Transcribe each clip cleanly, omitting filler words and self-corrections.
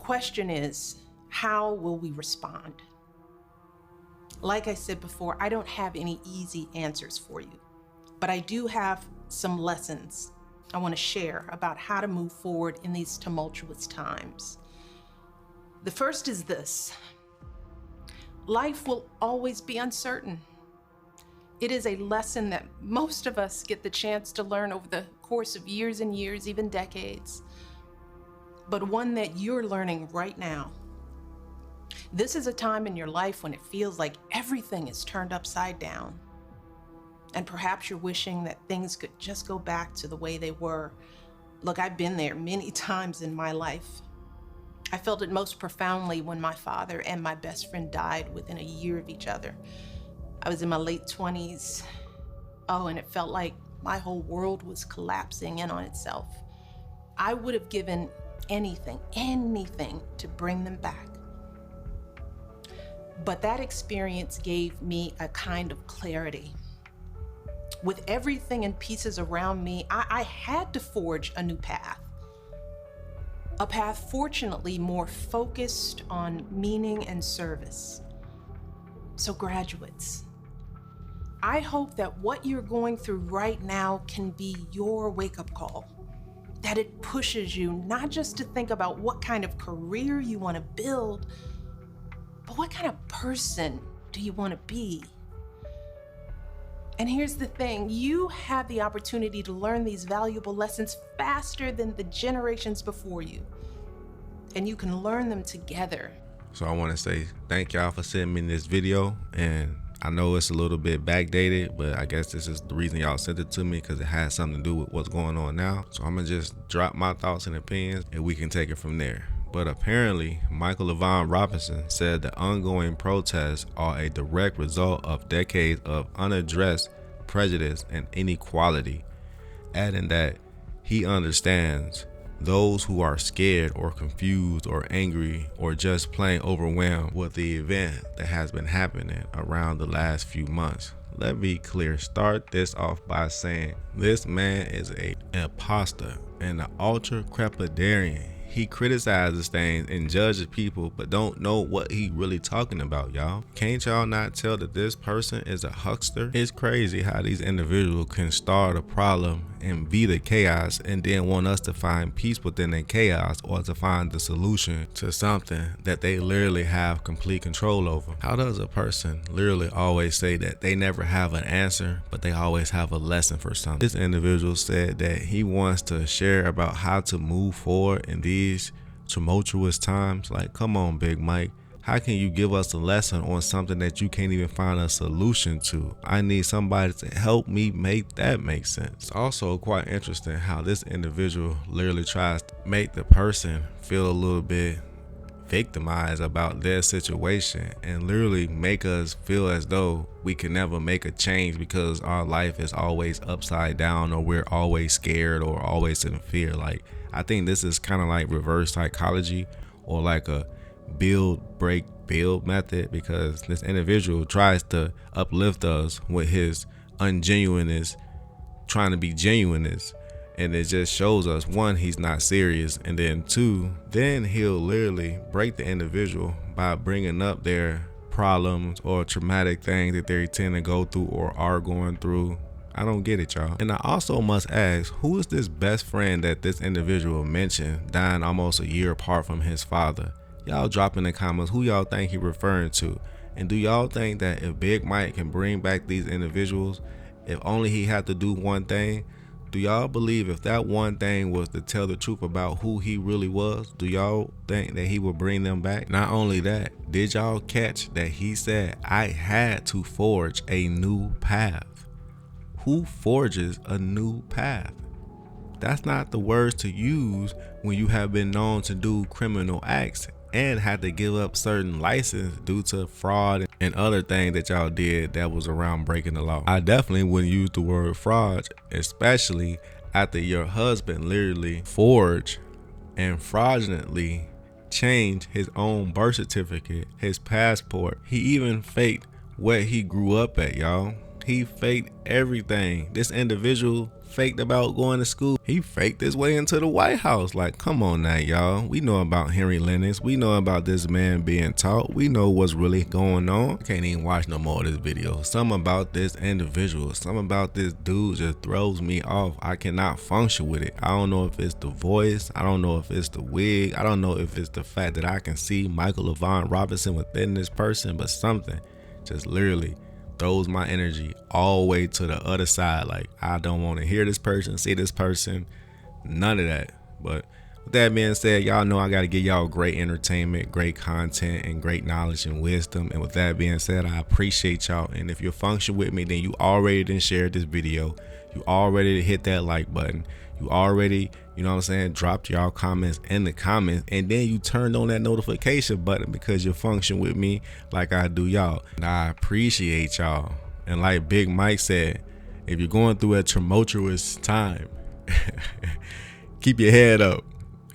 question is, how will we respond? Like I said before, I don't have any easy answers for you, but I do have some lessons I want to share about how to move forward in these tumultuous times. The first is this: life will always be uncertain. It is a lesson that most of us get the chance to learn over the course of years and years, even decades, but one that you're learning right now. This is a time in your life when it feels like everything is turned upside down. And perhaps you're wishing that things could just go back to the way they were. Look, I've been there many times in my life. I felt it most profoundly when my father and my best friend died within a year of each other. I was in my late 20s. Oh, and it felt like my whole world was collapsing in on itself. I would have given anything to bring them back. But that experience gave me a kind of clarity. With everything in pieces around me, I had to forge a new path. A path fortunately more focused on meaning and service. So graduates, I hope that what you're going through right now can be your wake-up call. That it pushes you not just to think about what kind of career you want to build, but what kind of person do you want to be? And here's the thing, you have the opportunity to learn these valuable lessons faster than the generations before you. And you can learn them together. So I want to say thank y'all for sending me this video. And I know it's a little bit backdated, but I guess this is the reason y'all sent it to me, because it has something to do with what's going on now. So I'm going to just drop my thoughts and opinions and we can take it from there. But apparently, Michael Levon Robinson said the ongoing protests are a direct result of decades of unaddressed prejudice and inequality, adding that he understands those who are scared or confused or angry or just plain overwhelmed with the event that has been happening around the last few months. Let me start this off by saying this man is an imposter and an ultra crepidarian. He criticizes things and judges people, but don't know what he really talking about, y'all. Can't y'all not tell that this person is a huckster? It's crazy how these individuals can start a problem and be the chaos and then want us to find peace within the chaos, or to find the solution to something that they literally have complete control over. How does a person literally always say that they never have an answer, but they always have a lesson for something? This individual said that he wants to share about how to move forward in these tumultuous times. Like, come on, Big Mike. How can you give us a lesson on something that you can't even find a solution to? I need somebody to help me make that make sense. It's also quite interesting how this individual literally tries to make the person feel a little bit victimized about their situation and literally make us feel as though we can never make a change because our life is always upside down, or we're always scared or always in fear. Like, I think this is kind of like reverse psychology, or like a build, break, build method, because this individual tries to uplift us with his ungenuineness, trying to be genuineness. And it just shows us, one, he's not serious, and then two, then he'll literally break the individual by bringing up their problems or traumatic things that they tend to go through or are going through. I don't get it, y'all. And I also must ask, who is this best friend that this individual mentioned dying almost a year apart from his father? Y'all drop in the comments who y'all think he referring to. And do y'all think that if Big Mike can bring back these individuals, if only he had to do one thing, do y'all believe if that one thing was to tell the truth about who he really was, do y'all think that he would bring them back? Not only that, did y'all catch that he said, I had to forge a new path? Who forges a new path? That's not the words to use when you have been known to do criminal acts and had to give up certain license due to fraud and other things that y'all did that was around breaking the law. I definitely wouldn't use the word fraud, especially after your husband literally forged and fraudulently changed his own birth certificate, his passport. He even faked where he grew up at, y'all. He faked everything. This individual faked about going to school. He faked his way into the White House. Like, come on now, y'all. We know about Henry Lennox. We know about this man being taught. We know what's really going on. I can't even watch no more of this video. Something about this individual, something about this dude just throws me off. I cannot function with it. I don't know if it's the voice. I don't know if it's the wig. I don't know if it's the fact that I can see Michael LaVon Robinson within this person, but something just literally throws my energy all the way to the other side. Like, I don't want to hear this person, see this person, none of that. But with that being said, y'all know I got to give y'all great entertainment, great content, and great knowledge and wisdom. And with that being said, I appreciate y'all. And if you're function with me, then you already done shared this video. You already hit that like button. You already, you know what I'm saying, dropped y'all comments in the comments, and then you turned on that notification button because you function with me like I do y'all. And I appreciate y'all. And like Big Mike said, if you're going through a tumultuous time, keep your head up.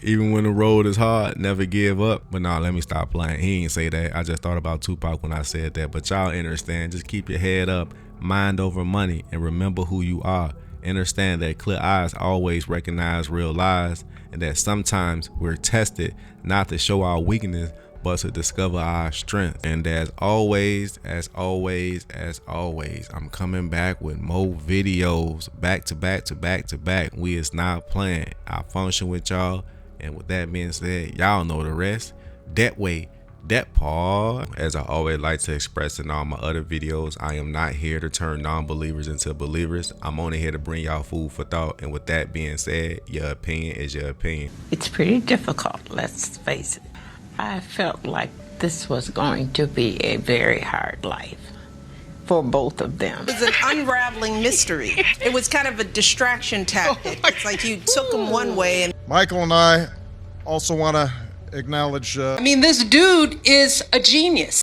Even when the road is hard, never give up. But nah, let me stop playing. He ain't say that. I just thought about Tupac when I said that. But y'all understand, just keep your head up, mind over money, and remember who you are. Understand that clear eyes always recognize real lies, and that sometimes we're tested not to show our weakness, but to discover our strength. And as always, I'm coming back with more videos back to back to back to back. We is not playing. I function with y'all. And with that being said, y'all know the rest. That way, that part. As I always like to express in all my other videos, I am not here to turn non-believers into believers. I'm only here to bring y'all food for thought. And with that being said, your opinion is your opinion. It's pretty difficult, let's face it. I felt like this was going to be a very hard life for both of them. It was an unraveling mystery. It was kind of a distraction tactic. It's like you took them one way and Michael and I also want to acknowledge I mean, this dude is a genius.